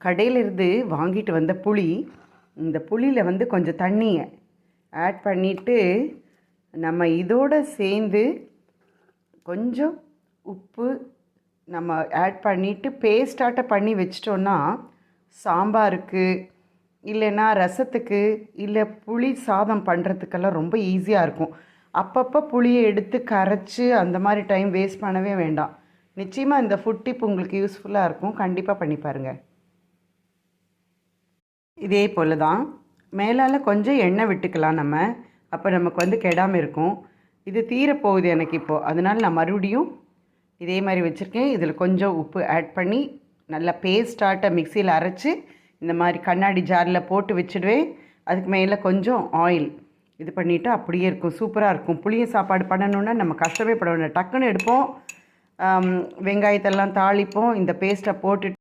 கடையிலிருந்து வாங்கிட்டு வந்த புளி, இந்த புளியில் வந்து கொஞ்சம் தண்ணியை ஆட் பண்ணிவிட்டு நம்ம இதோடு சேர்ந்து கொஞ்சம் உப்பு நம்ம ஆட் பண்ணிவிட்டு பேஸ்டாட்ட பண்ணி வச்சிட்டோன்னா சாம்பாருக்கு இல்லைன்னா ரசத்துக்கு இல்லை புளி சாதம் பண்ணுறதுக்கெல்லாம் ரொம்ப ஈஸியாக இருக்கும். அப்பப்போ புளியை எடுத்து கரைச்சி அந்த மாதிரி டைம் வேஸ்ட் பண்ணவே வேண்டாம். நிச்சயமாக இந்த ஃபுட் டிப் உங்களுக்கு யூஸ்ஃபுல்லாக இருக்கும். கண்டிப்பாக பண்ணி பாருங்கள். இதே போல் தான் மேலால் கொஞ்சம் எண்ணெய் விட்டுக்கலாம் நம்ம. அப்போ நமக்கு வந்து கெடாமல் இருக்கும். இது தீரப்போகுது எனக்கு இப்போது, அதனால் நான் மறுபடியும் இதே மாதிரி வச்சுருக்கேன். இதில் கொஞ்சம் உப்பு ஆட் பண்ணி நல்லா பேஸ்டாட்ட மிக்சியில் அரைச்சி இந்த மாதிரி கண்ணாடி ஜாரில் போட்டு வச்சுடுவேன். அதுக்கு மேலே கொஞ்சம் ஆயில் இது பண்ணிவிட்டு அப்படியே இருக்கும். சூப்பராக இருக்கும். புளிய சாப்பாடு பண்ணணுன்னா நம்ம கஷ்டமே பட வேண்டாம். டக்குன்னு எடுப்போம், வெங்காயத்தெல்லாம் தாளிப்போம், இந்த பேஸ்ட்டை போட்டுட்டு